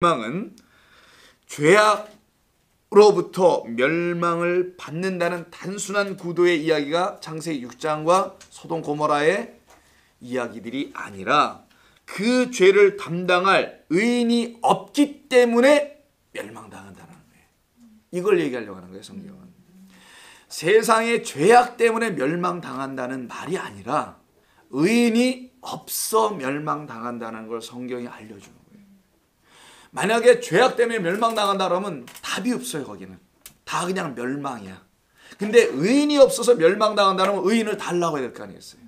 멸망은 죄악으로부터 멸망을 받는다는 단순한 구도의 이야기가 창세기 6장과 소돔 고모라의 이야기들이 아니라 그 죄를 담당할 의인이 없기 때문에 멸망당한다는 거예요. 이걸 얘기하려고 하는 거예요, 성경은. 세상의 죄악 때문에 멸망당한다는 말이 아니라 의인이 없어 멸망당한다는 걸 성경이 알려주는 거예요. 만약에 죄악 때문에 멸망당한다 그러면 답이 없어요. 거기는 다 그냥 멸망이야. 근데 의인이 없어서 멸망당한다면 의인을 달라고 해야 될 거 아니겠어요.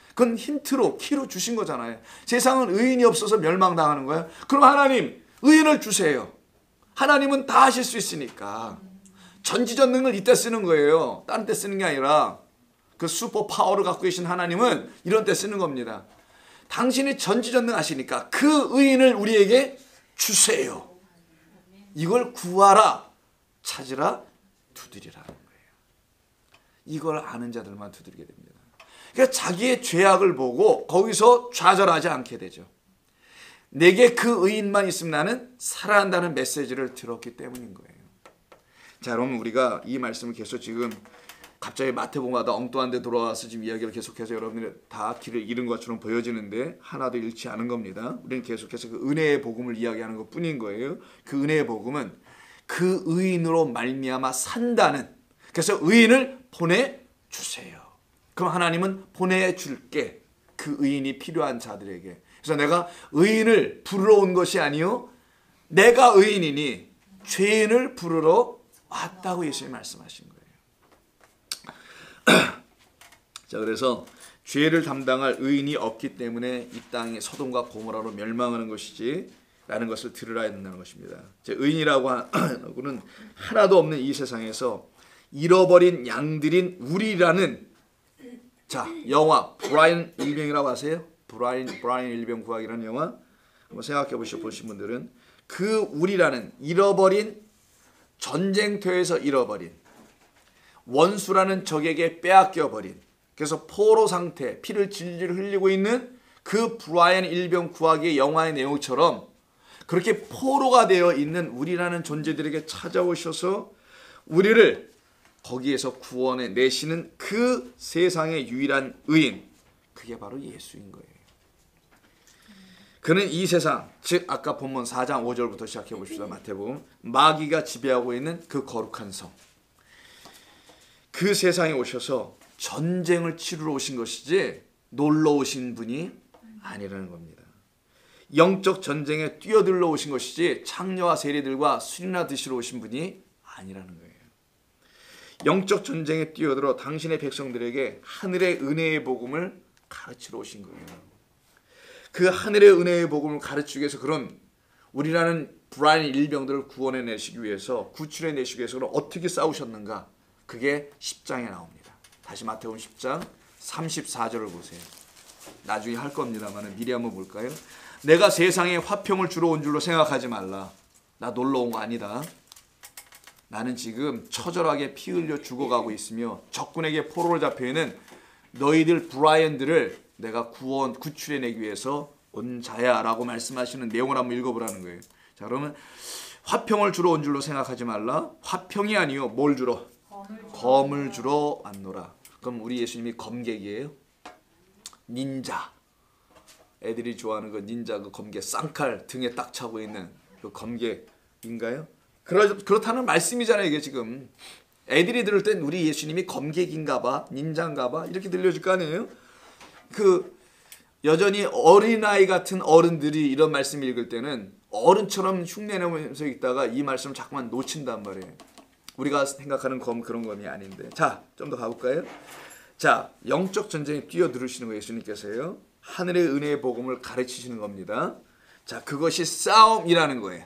그건 힌트로 키로 주신 거잖아요. 세상은 의인이 없어서 멸망당하는 거예요. 그럼 하나님 의인을 주세요. 하나님은 다 하실 수 있으니까. 전지전능을 이때 쓰는 거예요. 다른 때 쓰는 게 아니라 그 슈퍼 파워를 갖고 계신 하나님은 이런 때 쓰는 겁니다. 당신이 전지전능하시니까 그 의인을 우리에게 주세요. 이걸 구하라, 찾으라, 두드리라는 거예요. 이걸 아는 자들만 두드리게 됩니다. 그러니까 자기의 죄악을 보고 거기서 좌절하지 않게 되죠. 내게 그 의인만 있으면 나는 살아난다는 메시지를 들었기 때문인 거예요. 자, 그러면 우리가 이 말씀을 계속 지금 갑자기 마태복음 가다 엉뚱한 데 돌아와서 지금 이야기를 계속해서 여러분들이 다 길을 잃은 것처럼 보여지는데 하나도 잃지 않은 겁니다. 우리는 계속해서 그 은혜의 복음을 이야기하는 것 뿐인 거예요. 그 은혜의 복음은 그 의인으로 말미암아 산다는, 그래서 의인을 보내주세요. 그럼 하나님은 보내줄게. 그 의인이 필요한 자들에게. 그래서 내가 의인을 부르러 온 것이 아니요 내가 의인이니 죄인을 부르러 왔다고 예수님이 말씀하신 거예요. 자, 그래서 죄를 담당할 의인이 없기 때문에 이 땅이 소돔과 고모라로 멸망하는 것이지 라는 것을 들으라 된다는 것입니다. 의인이라고 하고는 하나도 없는 이 세상에서 잃어버린 양들인 우리라는, 자, 영화 브라이언 일병이라고 아세요? 브라이언 일병 구하기라는 영화 한번 생각해 보신 분들은 그 우리라는 잃어버린, 전쟁터에서 잃어버린, 원수라는 적에게 빼앗겨버린, 그래서 포로 상태, 피를 질질 흘리고 있는 그 브라이언 일병 구하기의 영화의 내용처럼 그렇게 포로가 되어 있는 우리라는 존재들에게 찾아오셔서 우리를 거기에서 구원해 내시는 그 세상의 유일한 의인, 그게 바로 예수인 거예요. 그는 이 세상, 즉 아까 본문 4장 5절부터 시작해 봅시다. 마태복음. 마귀가 지배하고 있는 그 거룩한 성, 그 세상에 오셔서 전쟁을 치르러 오신 것이지 놀러 오신 분이 아니라는 겁니다. 영적 전쟁에 뛰어들러 오신 것이지 창녀와 세리들과 술이나 드시러 오신 분이 아니라는 거예요. 영적 전쟁에 뛰어들어 당신의 백성들에게 하늘의 은혜의 복음을 가르치러 오신 거예요. 그 하늘의 은혜의 복음을 가르치기 위해서 그런 우리라는 브라이언 일병들을 구원해 내시기 위해서, 구출해 내시기 위해서 그럼 어떻게 싸우셨는가? 그게 10장에 나옵니다. 다시 마태복음 10장 34절을 보세요. 나중에 할 겁니다만 미리 한번 볼까요? 내가 세상에 화평을 주러 온 줄로 생각하지 말라. 나 놀러 온 거 아니다. 나는 지금 처절하게 피 흘려 죽어가고 있으며 적군에게 포로로 잡혀있는 너희들 브라이언들을 내가 구출해내기 위해서 온 자야 라고 말씀하시는 내용을 한번 읽어보라는 거예요. 자, 그러면 화평을 주러 온 줄로 생각하지 말라. 화평이 아니요 뭘 주러? 검을 주러 왔노라. 그럼 우리 예수님이 검객이에요? 닌자, 애들이 좋아하는 그 닌자, 그 검객, 쌍칼 등에 딱 차고 있는 그 검객인가요? 그렇다는 말씀이잖아요. 이게 지금 애들이 들을 땐 우리 예수님이 검객인가 봐, 닌자인가 봐 이렇게 들려줄 거 아니에요? 그 여전히 어린아이 같은 어른들이 이런 말씀 읽을 때는 어른처럼 흉내내면서 읽다가 이 말씀을 자꾸만 놓친단 말이에요. 우리가 생각하는 검, 그런 검이 아닌데. 자, 좀 더 가볼까요? 자, 영적 전쟁에 뛰어들으시는 거예요. 예수님께서요. 하늘의 은혜의 복음을 가르치시는 겁니다. 자, 그것이 싸움이라는 거예요.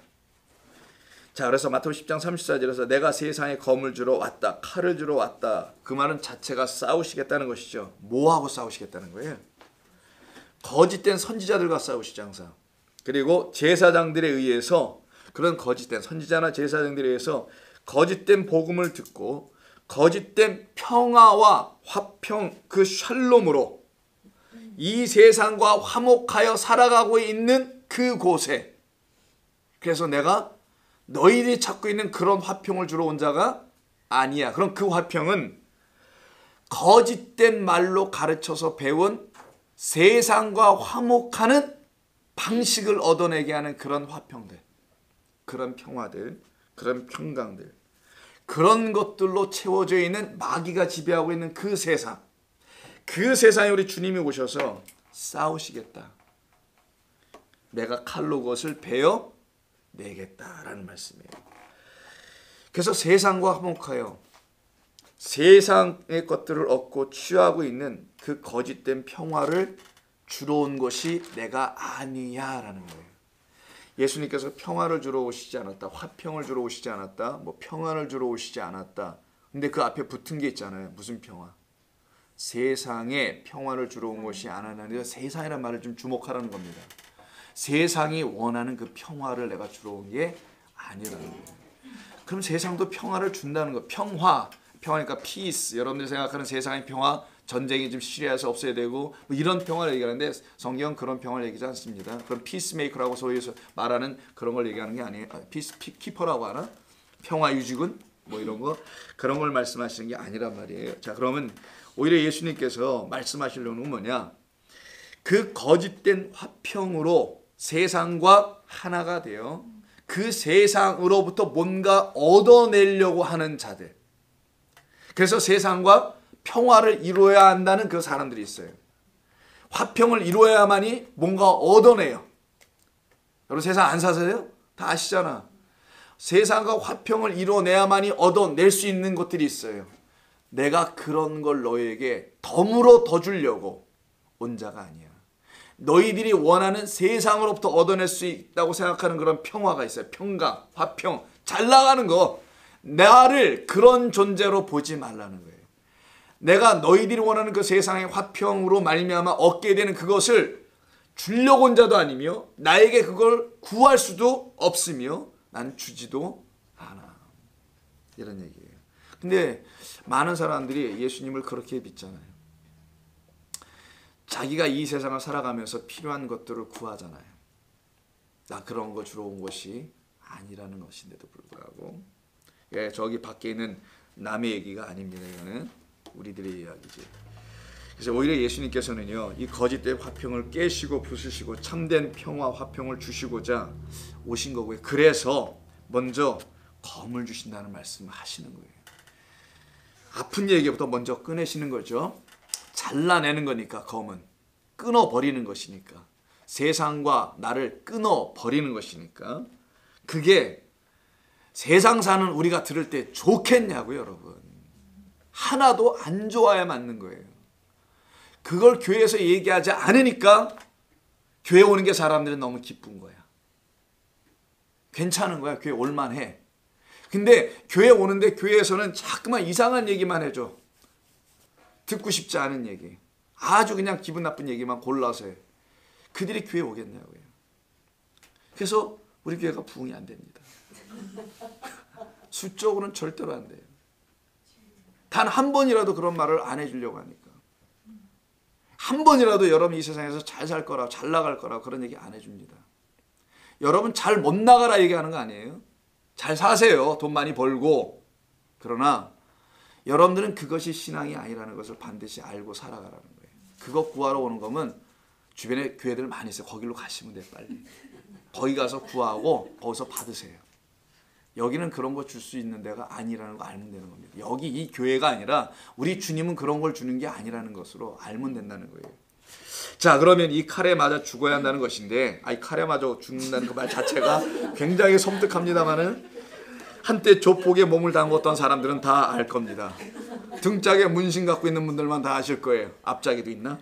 자, 그래서 마태복음 10장 34절에서 내가 세상에 검을 주러 왔다, 칼을 주러 왔다. 그 말은 자체가 싸우시겠다는 것이죠. 뭐하고 싸우시겠다는 거예요? 거짓된 선지자들과 싸우시죠, 항상. 그리고 제사장들에 의해서, 그런 거짓된 선지자나 제사장들에 의해서 거짓된 복음을 듣고 거짓된 평화와 화평, 그 샬롬으로 이 세상과 화목하여 살아가고 있는 그곳에 그래서 내가 너희들이 찾고 있는 그런 화평을 주러 온 자가 아니야. 그럼 그 화평은 거짓된 말로 가르쳐서 배운 세상과 화목하는 방식을 얻어내게 하는 그런 화평들, 그런 평화들, 그런 평강들, 그런 것들로 채워져 있는 마귀가 지배하고 있는 그 세상, 그 세상에 우리 주님이 오셔서 싸우시겠다. 내가 칼로 그것을 베어 내겠다라는 말씀이에요. 그래서 세상과 화목하여 세상의 것들을 얻고 취하고 있는 그 거짓된 평화를 주러 온 것이 내가 아니야라는 거예요. 예수님께서 평화를 주러 오시지 않았다. 화평을 주러 오시지 않았다. 뭐 평안을 주러 오시지 않았다. 근데 그 앞에 붙은 게 있잖아요. 무슨 평화? 세상에 평화를 주러 온 것이 아니라 세상이라는 말을 좀 주목하라는 겁니다. 세상이 원하는 그 평화를 내가 주러 온 게 아니라는 거예요. 그럼 세상도 평화를 준다는 거. 평화니까 peace. 여러분들이 생각하는 세상의 평화, 전쟁이 좀 시리아에서 없어야 되고 뭐 이런 평화를 얘기하는데 성경은 그런 평화를 얘기하지 않습니다. 그런 피스메이커라고 소위에서 말하는 그런 걸 얘기하는 게 아니에요. 피스키퍼라고 하나? 평화 유지군? 뭐 이런 거 그런 걸 말씀하시는 게 아니란 말이에요. 자, 그러면 오히려 예수님께서 말씀하시려는 건 뭐냐? 그 거짓된 화평으로 세상과 하나가 되어 그 세상으로부터 뭔가 얻어내려고 하는 자들. 그래서 세상과 평화를 이루어야 한다는 그 사람들이 있어요. 화평을 이루어야만이 뭔가 얻어내요. 여러분 세상 안 사세요? 다 아시잖아. 세상과 화평을 이루어내야만이 얻어낼 수 있는 것들이 있어요. 내가 그런 걸 너희에게 덤으로 더 주려고 온 자가 아니야. 너희들이 원하는 세상으로부터 얻어낼 수 있다고 생각하는 그런 평화가 있어요. 평강, 화평, 잘 나가는 거. 나를 그런 존재로 보지 말라는 거예요. 내가 너희들이 원하는 그 세상의 화평으로 말미암아 얻게 되는 그것을 주려고 온 자도 아니며 나에게 그걸 구할 수도 없으며 난 주지도 않아. 이런 얘기예요. 근데 많은 사람들이 예수님을 그렇게 믿잖아요. 자기가 이 세상을 살아가면서 필요한 것들을 구하잖아요. 나 그런 거 주러 온 것이 아니라는 것인데도 불구하고 예, 저기 밖에 있는 남의 얘기가 아닙니다. 이거는 우리들의 이야기지. 그래서 오히려 예수님께서는요, 이 거짓된 화평을 깨시고 부수시고 참된 평화 화평을 주시고자 오신 거고요. 그래서 먼저 검을 주신다는 말씀을 하시는 거예요. 아픈 얘기부터 먼저 꺼내시는 거죠. 잘라내는 거니까 검은 끊어버리는 것이니까 세상과 나를 끊어버리는 것이니까 그게 세상 사는 우리가 들을 때 좋겠냐고요, 여러분. 하나도 안 좋아야 맞는 거예요. 그걸 교회에서 얘기하지 않으니까 교회 오는 게 사람들은 너무 기쁜 거야. 괜찮은 거야. 교회 올만해. 근데 교회 오는데 교회에서는 자꾸만 이상한 얘기만 해줘. 듣고 싶지 않은 얘기. 아주 그냥 기분 나쁜 얘기만 골라서 해. 그들이 교회 오겠냐고요. 그래서 우리 교회가 부흥이 안 됩니다. 수적으로는 절대로 안 돼요. 단 한 번이라도 그런 말을 안 해주려고 하니까. 한 번이라도 여러분 이 세상에서 잘 살 거라, 잘 나갈 거라 그런 얘기 안 해줍니다. 여러분 잘 못 나가라 얘기하는 거 아니에요. 잘 사세요. 돈 많이 벌고. 그러나 여러분들은 그것이 신앙이 아니라는 것을 반드시 알고 살아가라는 거예요. 그것 구하러 오는 거면 주변에 교회들 많이 있어요. 거기로 가시면 돼요. 빨리. 거기 가서 구하고 거기서 받으세요. 여기는 그런 거 줄 수 있는 데가 아니라는 거 알면 되는 겁니다. 여기 이 교회가 아니라 우리 주님은 그런 걸 주는 게 아니라는 것으로 알면 된다는 거예요. 자, 그러면 이 칼에 맞아 죽어야 한다는 것인데, 이 칼에 맞아 죽는다는 그 말 자체가 굉장히 섬뜩합니다만은 한때 조폭에 몸을 담궜던 사람들은 다 알 겁니다. 등짝에 문신 갖고 있는 분들만 다 아실 거예요. 앞자기도 있나?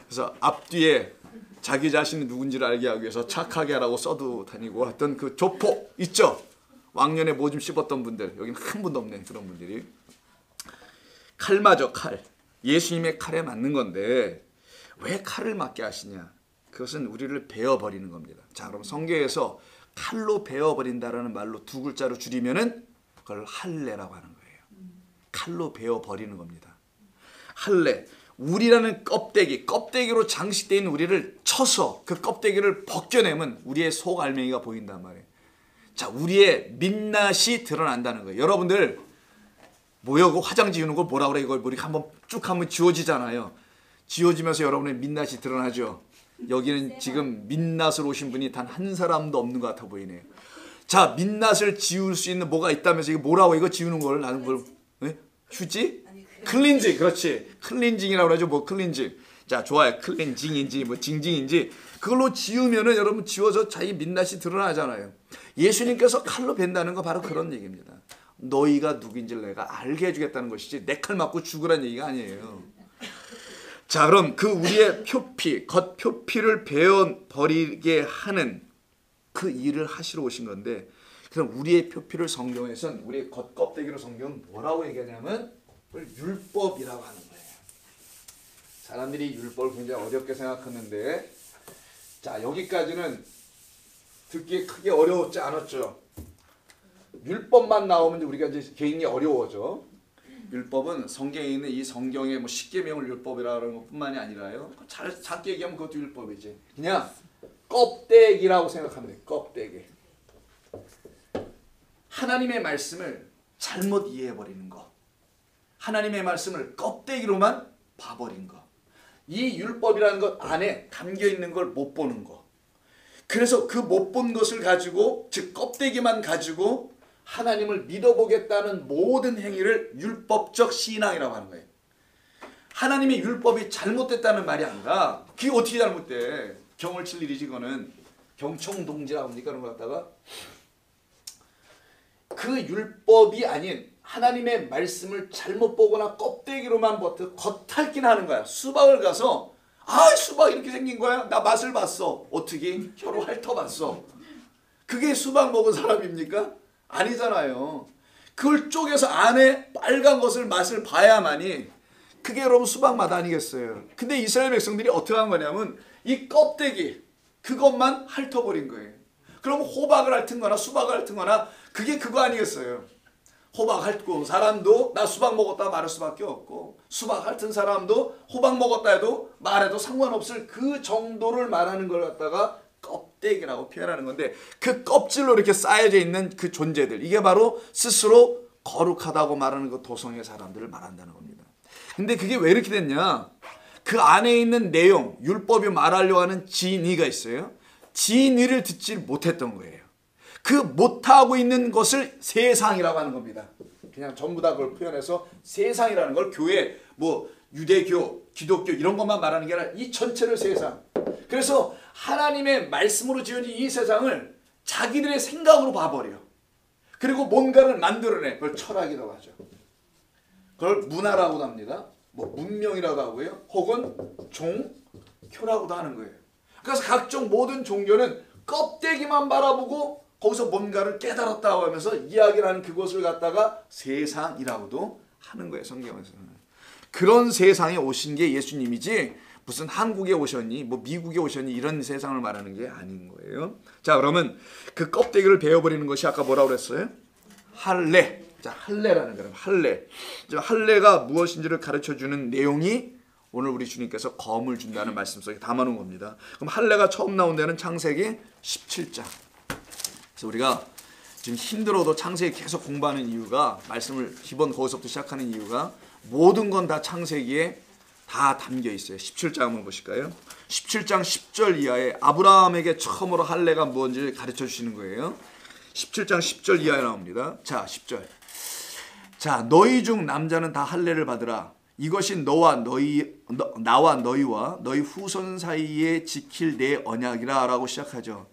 그래서 앞뒤에 자기 자신이 누군지를 알게 하기 위해서 착하게 하라고 써도 다니고 했던 그 조폭 있죠? 왕년에 뭐 좀 씹었던 분들, 여기는 한 분도 없네. 그런 분들이. 칼 맞아, 칼. 예수님의 칼에 맞는 건데 왜 칼을 맞게 하시냐? 그것은 우리를 베어버리는 겁니다. 자, 그럼 성경에서 칼로 베어버린다라는 말로 두 글자로 줄이면은 그걸 할례라고 하는 거예요. 칼로 베어버리는 겁니다. 할례. 우리라는 껍데기로 장식되어 있는 우리를 쳐서 그 껍데기를 벗겨내면 우리의 속 알맹이가 보인단 말이에요. 자, 우리의 민낯이 드러난다는 거예요. 여러분들 뭐요? 그 화장 지우는 걸 뭐라 그래? 이걸 머리 한번 쭉 하면 지워지잖아요. 지워지면서 여러분의 민낯이 드러나죠. 여기는 지금 민낯을 오신 분이 단 한 사람도 없는 것 같아 보이네요. 자, 민낯을 지울 수 있는 뭐가 있다면서 이거 뭐라고 이거 지우는 걸 나는 뭘 휴지? 클렌징. 그렇지. 클렌징이라고 그러죠. 뭐 클렌징. 자, 좋아요. 클렌징인지 뭐 징징인지 그걸로 지우면은 여러분 지워서 자기 민낯이 드러나잖아요. 예수님께서 칼로 벤다는 거 바로 그런 얘기입니다. 너희가 누구인지를 내가 알게 해주겠다는 것이지 내 칼 맞고 죽으라는 얘기가 아니에요. 자, 그럼 그 우리의 표피, 겉표피를 베어버리게 하는 그 일을 하시러 오신 건데, 그럼 우리의 표피를 성경에선 우리의 겉껍데기로 성경은 뭐라고 얘기하냐면 그걸 율법이라고 하는 거예요. 사람들이 율법을 굉장히 어렵게 생각하는데, 자, 여기까지는 듣기에 크게 어려웠지 않았죠. 율법만 나오면 우리가 이제 개인이 어려워져. 율법은 성경에 있는 이 성경의 뭐 십계명을 율법이라는 것뿐만이 아니라요. 작게 얘기하면 그것도 율법이지. 그냥 껍데기라고 생각하면 돼. 껍데기. 하나님의 말씀을 잘못 이해해버리는 거. 하나님의 말씀을 껍데기로만 봐버린 거. 이 율법이라는 것 안에 담겨있는 걸 못 보는 거. 그래서 그 못 본 것을 가지고, 즉 껍데기만 가지고 하나님을 믿어보겠다는 모든 행위를 율법적 신앙이라고 하는 거예요. 하나님의 율법이 잘못됐다는 말이 아니라 그게 어떻게 잘못돼? 경을 칠 일이지. 그거는 경청동지라고 합니까? 그런 거 갖다가 그 율법이 아닌 하나님의 말씀을 잘못 보거나 껍데기로만 버텨 겉핥기는 하는 거야. 수박을 가서 수박 이렇게 생긴 거야? 나 맛을 봤어. 어떻게? 혀로 핥아봤어. 그게 수박 먹은 사람입니까? 아니잖아요. 그걸 쪼개서 안에 빨간 것을 맛을 봐야만이 그게 여러분 수박 맛 아니겠어요. 근데 이스라엘 백성들이 어떻게 한 거냐면 이 껍데기 그것만 핥아버린 거예요. 그럼 호박을 핥은 거나 수박을 핥은 거나 그게 그거 아니겠어요. 호박 핥고 사람도 나 수박 먹었다 말할 수밖에 없고, 수박 핥은 사람도 호박 먹었다 해도 말해도 상관없을 그 정도를 말하는 걸 갖다가 껍데기라고 표현하는 건데, 그 껍질로 이렇게 쌓여져 있는 그 존재들, 이게 바로 스스로 거룩하다고 말하는 그 도성의 사람들을 말한다는 겁니다. 근데 그게 왜 이렇게 됐냐? 그 안에 있는 내용, 율법이 말하려고 하는 진의가 있어요. 진의를 듣지 못했던 거예요. 그 못하고 있는 것을 세상이라고 하는 겁니다. 그냥 전부 다 그걸 표현해서 세상이라는 걸 교회, 뭐 유대교, 기독교 이런 것만 말하는 게 아니라 이 전체를 세상. 그래서 하나님의 말씀으로 지어진 이 세상을 자기들의 생각으로 봐버려. 그리고 뭔가를 만들어내. 그걸 철학이라고 하죠. 그걸 문화라고도 합니다. 뭐 문명이라고 하고요. 혹은 종교라고도 하는 거예요. 그래서 각종 모든 종교는 껍데기만 바라보고 거기서 뭔가를 깨달았다고 하면서 이야기를 하는 그것을 갖다가 세상이라고도 하는 거예요. 성경에서는. 그런 세상에 오신 게 예수님이지 무슨 한국에 오셨니 뭐 미국에 오셨니 이런 세상을 말하는 게 아닌 거예요. 자, 그러면 그 껍데기를 베어버리는 것이 아까 뭐라고 그랬어요? 할례. 자, 할례라는 거예요. 할례. 할례가 무엇인지를 가르쳐주는 내용이 오늘 우리 주님께서 검을 준다는 말씀 속에 담아놓은 겁니다. 그럼 할례가 처음 나온 데는 창세기 17장. 그래서 우리가 지금 힘들어도 창세기 계속 공부하는 이유가, 말씀을 기본 거기서부터 시작하는 이유가 모든 건 다 창세기에 다 담겨 있어요. 17장 한번 보실까요? 17장 10절 이하에 아브라함에게 처음으로 할례가 무엇인지 가르쳐 주시는 거예요. 17장 10절 이하에 나옵니다. 자, 10절. 자, 너희 중 남자는 다 할례를 받으라. 이것이 나와 너희와 너희 후손 사이에 지킬 내 언약이라 라고 시작하죠.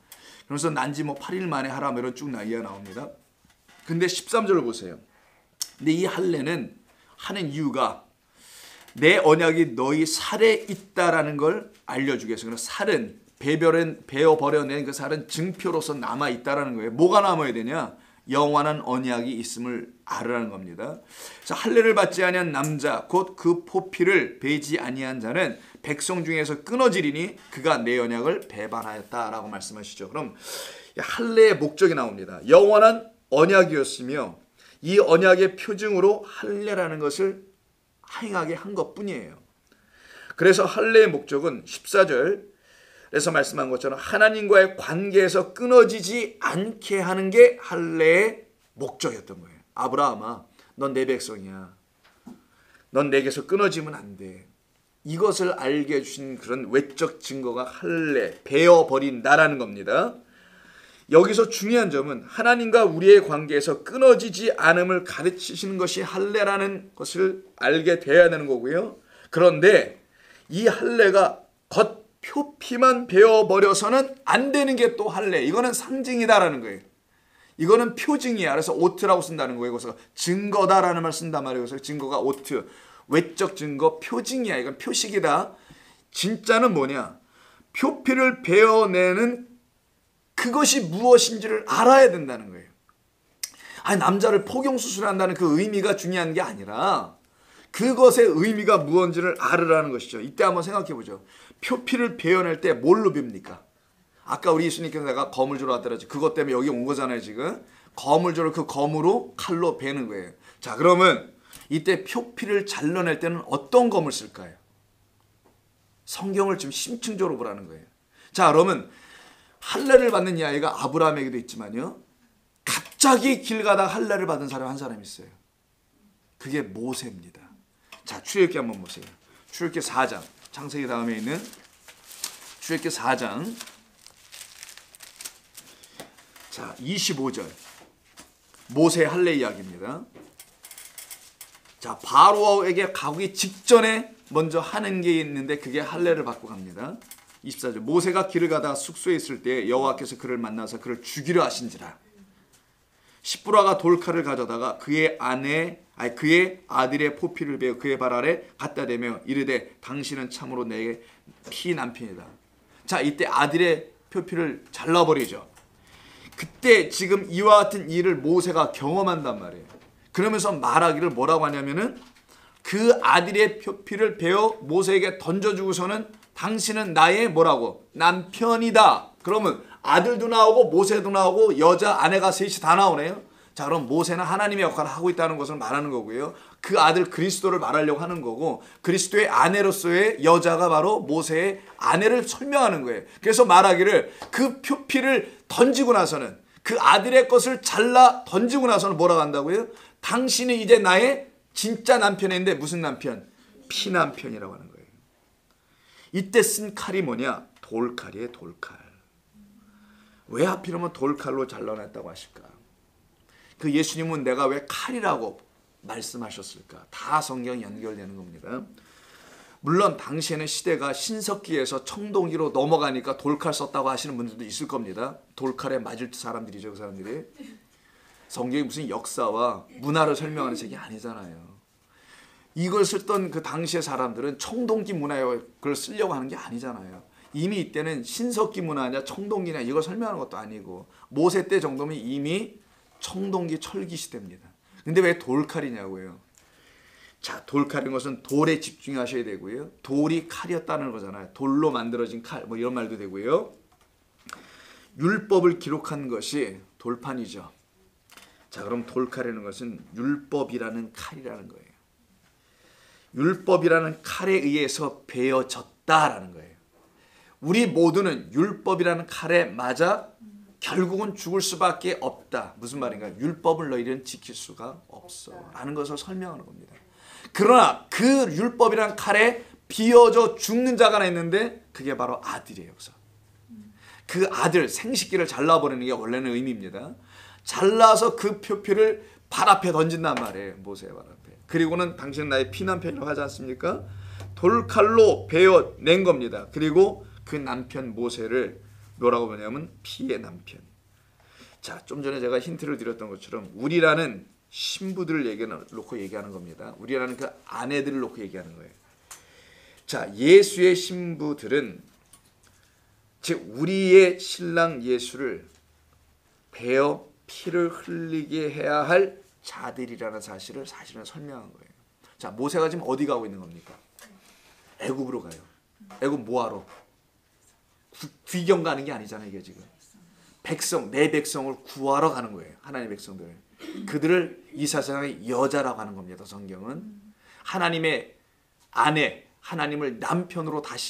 그래서 난지 뭐 8일 만에 하라 이런 쭉 이야기가 나옵니다. 근데 13절을 보세요. 근데 이 할례는 하는 이유가 내 언약이 너희 살에 있다라는 걸 알려주기 위해서. 그래서 살은 베어버려낸 그 살은 증표로서 남아있다라는 거예요. 뭐가 남아야 되냐? 영원한 언약이 있음을 알으라는 겁니다. 그래서 할례를 받지 아니한 남자 곧 그 포피를 베지 아니한 자는 백성 중에서 끊어지리니 그가 내 언약을 배반하였다라고 말씀하시죠. 그럼 할례의 목적이 나옵니다. 영원한 언약이었으며 이 언약의 표징으로 할례라는 것을 행하게 한 것뿐이에요. 그래서 할례의 목적은 14절 그래서 말씀한 것처럼 하나님과의 관계에서 끊어지지 않게 하는 게 할례의 목적이었던 거예요. 아브라함아, 넌 내 백성이야. 넌 내게서 끊어지면 안 돼. 이것을 알게 해주신 그런 외적 증거가 할례, 베어버린다라는 겁니다. 여기서 중요한 점은 하나님과 우리의 관계에서 끊어지지 않음을 가르치시는 것이 할례라는 것을 알게 돼야 되는 거고요. 그런데 이 할례가 겉 표피만 베어버려서는 안 되는 게 또 할례. 이거는 상징이다라는 거예요. 이거는 표징이야. 그래서 오트라고 쓴다는 거예요. 그래서 증거다라는 말 쓴단 말이에요. 그래서 증거가 오트. 외적 증거, 표징이야. 이건 표식이다. 진짜는 뭐냐? 표피를 베어내는 그것이 무엇인지를 알아야 된다는 거예요. 아니, 남자를 포경수술한다는 그 의미가 중요한 게 아니라 그것의 의미가 무엇인지를 알으라는 것이죠. 이때 한번 생각해 보죠. 표피를 베어낼 때 뭘로 빕니까? 아까 우리 예수님께서 내가 검을 주러 왔더라지. 그것 때문에 여기 온 거잖아요, 지금. 검을 주러 그 검으로 칼로 베는 거예요. 자, 그러면 이때 표피를 잘라낼 때는 어떤 검을 쓸까요? 성경을 좀 심층적으로 보라는 거예요. 자, 그러면 할례를 받는 이 아이가 아브라함에게도 있지만요. 갑자기 길 가다가 할례를 받은 사람 한 사람이 있어요. 그게 모세입니다. 자, 출애굽기 한번 보세요. 출애굽기 4장. 창세기 다음에 있는 출애굽기 4장. 자, 25절. 모세 할례 이야기입니다. 자, 바로에게 가기 직전에 먼저 하는 게 있는데 그게 할례를 받고 갑니다. 24절. 모세가 길을 가다가 숙소에 있을 때 여호와께서 그를 만나서 그를 죽이려 하신지라. 십부라가 돌칼을 가져다가 그의 아들의 포피를 베어 그의 발 아래 갖다 대며 이르되 당신은 참으로 내 피 남편이다. 자, 이때 아들의 표피를 잘라버리죠. 그때 지금 이와 같은 일을 모세가 경험한단 말이에요. 그러면서 말하기를 뭐라고 하냐면은 그 아들의 표피를 베어 모세에게 던져주고서는 당신은 나의 뭐라고? 남편이다. 그러면 아들도 나오고 모세도 나오고 여자 아내가 셋이 다 나오네요. 자, 그럼 모세는 하나님의 역할을 하고 있다는 것을 말하는 거고요. 그 아들 그리스도를 말하려고 하는 거고 그리스도의 아내로서의 여자가 바로 모세의 아내를 설명하는 거예요. 그래서 말하기를 그 표피를 던지고 나서는 그 아들의 것을 잘라 던지고 나서는 뭐라고 한다고요? 당신이 이제 나의 진짜 남편인데 무슨 남편? 피남편이라고 하는 거예요. 이때 쓴 칼이 뭐냐? 돌칼이에요, 돌칼. 왜 하필이면 돌칼로 잘라냈다고 하실까? 그 예수님은 내가 왜 칼이라고 말씀하셨을까? 다 성경 연결되는 겁니다. 물론 당시에는 시대가 신석기에서 청동기로 넘어가니까 돌칼 썼다고 하시는 분들도 있을 겁니다. 돌칼에 맞을 사람들이죠, 그 사람들이. 성경이 무슨 역사와 문화를 설명하는 책이 아니잖아요. 이걸 썼던 그 당시의 사람들은 청동기 문화에 그걸 쓰려고 하는 게 아니잖아요. 이미 이때는 신석기 문화냐 청동기냐 이걸 설명하는 것도 아니고 모세 때 정도면 이미 청동기 철기 시대입니다. 근데 왜 돌칼이냐고요. 자, 돌칼인 것은 돌에 집중하셔야 되고요. 돌이 칼이었다는 거잖아요. 돌로 만들어진 칼, 뭐 이런 말도 되고요. 율법을 기록한 것이 돌판이죠. 자, 그럼 돌칼이라는 것은 율법이라는 칼이라는 거예요. 율법이라는 칼에 의해서 베어졌다라는 거예요. 우리 모두는 율법이라는 칼에 맞아 결국은 죽을 수밖에 없다. 무슨 말인가? 율법을 너희는 지킬 수가 없어 라는 것을 설명하는 겁니다. 그러나 그 율법이라는 칼에 비어져 죽는 자가 하나 있는데 그게 바로 아들이에요. 그래서 그 아들 생식기를 잘라버리는 게 원래는 의미입니다. 잘라서 그 표피를 발 앞에 던진단 말이에요. 모세의 발 앞에. 그리고는 당신은 나의 피남편이라고 하지 않습니까? 돌칼로 베어낸 겁니다. 그리고 그 남편 모세를 뭐라고 보냐면 피의 남편. 자, 좀 전에 제가 힌트를 드렸던 것처럼 우리라는 신부들을 놓고 얘기하는 겁니다. 우리라는 그 아내들을 놓고 얘기하는 거예요. 자, 예수의 신부들은 즉 우리의 신랑 예수를 베어 피를 흘리게 해야 할 자들이라는 사실은 설명한 거예요. 자, 모세가 지금 어디 가고 있는 겁니까? 애굽으로 가요. 애굽 뭐하러? 귀경 가는 게 아니잖아요, 이게 지금. 백성, 내 백성을 구하러 가는 거예요. 하나님의 백성들. 그들을 이 세상의 여자라고 하는 겁니다. 성경은 하나님의 아내, 하나님을 남편으로 다시